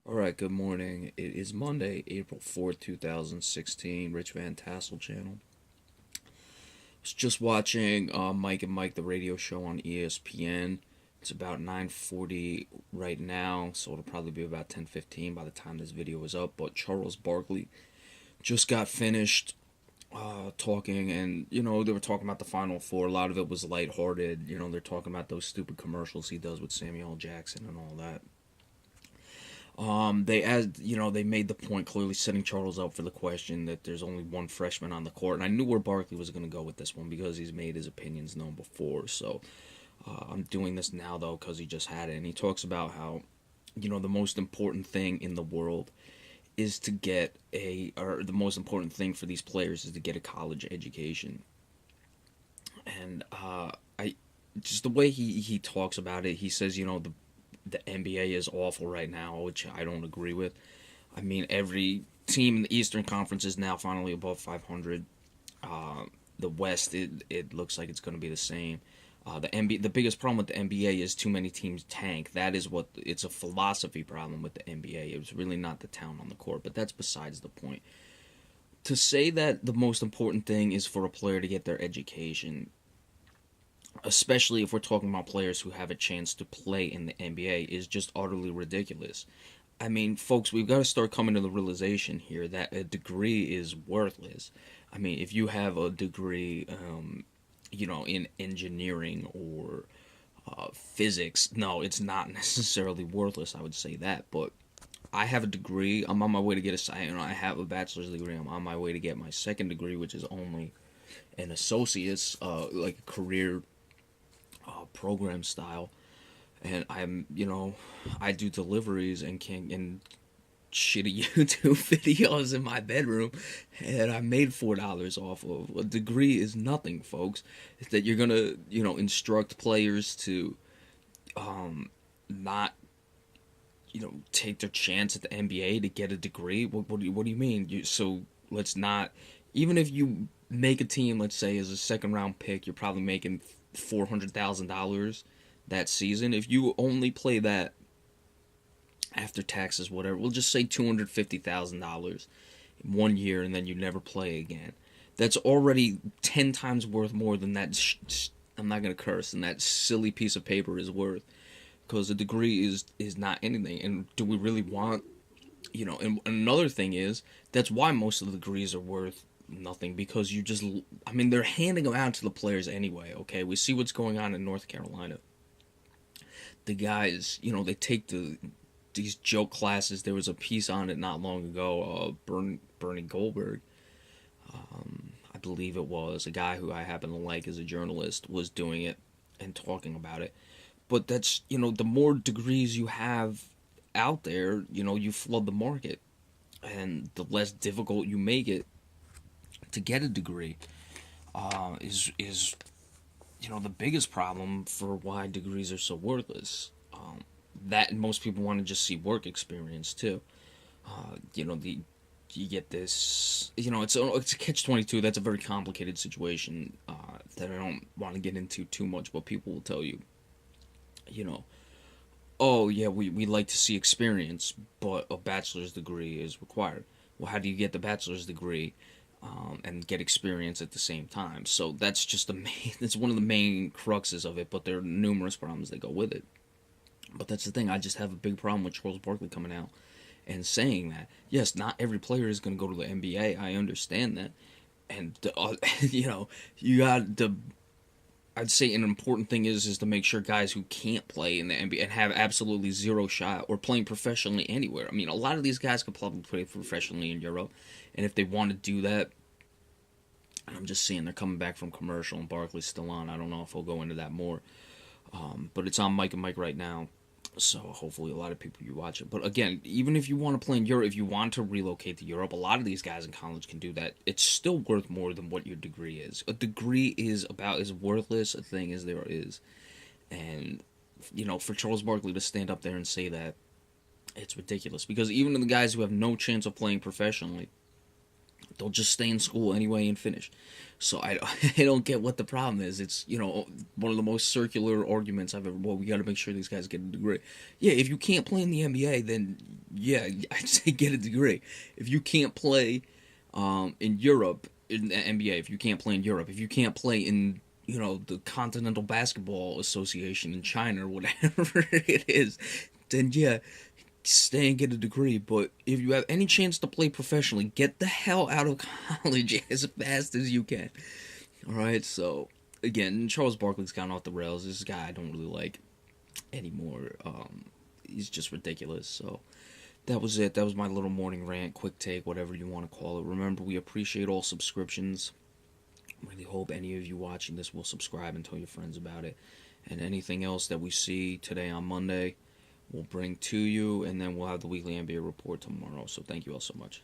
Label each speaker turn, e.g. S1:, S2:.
S1: All right, good morning. It is Monday, April 4th, 2016, Rich Van Tassel channel. Was just watching Mike and Mike, the radio show on ESPN. It's about 9:40 right now, so it'll probably be about 10:15 by the time this video is up. But Charles Barkley just got finished talking, and they were talking about the Final Four. A lot of it was lighthearted. They're talking about those stupid commercials he does with Samuel L. Jackson and all that. They made the point clearly setting Charles up for the question that there's only one freshman on the court, and I knew where Barkley was going to go with this one because he's made his opinions known before. So I'm doing this now though because he just had it, and he talks about how the most important thing in the world is to get or the most important thing for these players is to get a college education, and I just the way he talks about it, he says the NBA is awful right now, which I don't agree with. I mean, every team in the Eastern Conference is now finally above 500. The West, it looks like it's going to be the same. The biggest problem with the NBA is too many teams tank. It's a philosophy problem with the NBA. It's really not the talent on the court, but that's besides the point. To say that the most important thing is for a player to get their education, especially if we're talking about players who have a chance to play in the NBA, is just utterly ridiculous. I mean, folks, we've got to start coming to the realization here that a degree is worthless. I mean, if you have a degree, in engineering or physics, no, it's not necessarily worthless. I would say that, but I have a degree. I'm on my way to get I have a bachelor's degree. I'm on my way to get my second degree, which is only an associate's, like a career program style, and I do deliveries and shitty YouTube videos in my bedroom, and I made $4 off of a degree. Is nothing, folks. It's that you're gonna instruct players to not take their chance at the NBA to get a degree. What do you mean? So let's not, even if you make a team, let's say as a second round pick, you're probably making $400,000 that season. If you only play that after taxes, whatever, we'll just say $250,000 in 1 year, and then you never play again. That's already 10 times worth more than that. I'm not gonna curse, and that silly piece of paper is worth, because a degree is not anything. And do we really want, And another thing is that's why most of the degrees are worth nothing, because they're handing them out to the players anyway. Okay, we see what's going on in North Carolina. The guys, they take these joke classes. There was a piece on it not long ago. Bernie Goldberg, I believe it was a guy who I happen to like as a journalist, was doing it and talking about it. But that's the more degrees you have out there, you flood the market, and the less difficult you make it to get a degree, is the biggest problem for why degrees are so worthless. That most people want to just see work experience too. The you get this. It's a catch-22. That's a very complicated situation that I don't want to get into too much. But people will tell you, you know, oh yeah, we like to see experience, but a bachelor's degree is required. Well, how do you get the bachelor's degree and get experience at the same time? So that's just the main. That's one of the main cruxes of it. But there are numerous problems that go with it. But that's the thing. I just have a big problem with Charles Barkley coming out and saying that. Yes, not every player is going to go to the NBA. I understand that, and you got the. I'd say an important thing is to make sure guys who can't play in the NBA and have absolutely zero shot or playing professionally anywhere. I mean, a lot of these guys could probably play professionally in Europe, and if they want to do that, I'm just seeing they're coming back from commercial and Barkley's still on. I don't know if we'll go into that more, but it's on Mike and Mike right now. So hopefully a lot of people you watch it. But again, even if you want to play in Europe, if you want to relocate to Europe, a lot of these guys in college can do that. It's still worth more than what your degree is. A degree is about as worthless a thing as there is. And, for Charles Barkley to stand up there and say that, it's ridiculous. Because even the guys who have no chance of playing professionally, They'll just stay in school anyway and finish. So I, I don't get what the problem is. It's, one of the most circular arguments I've ever. Well, we got to make sure these guys get a degree. Yeah, if you can't play in the NBA, then yeah, I'd say get a degree. If you can't play in Europe in the NBA, if you can't play in Europe, if you can't play in the Continental Basketball Association in China or whatever it is, then yeah, stay and get a degree. But if you have any chance to play professionally, get the hell out of college as fast as you can. All right. So again, Charles Barkley's gone off the rails. This guy I don't really like anymore. He's just ridiculous. So that was it. That was my little morning rant, quick take, whatever you want to call it. Remember, we appreciate all subscriptions. Really hope any of you watching this will subscribe and tell your friends about it. And anything else that we see today on Monday, we'll bring to you, and then we'll have the weekly NBA report tomorrow. So thank you all so much.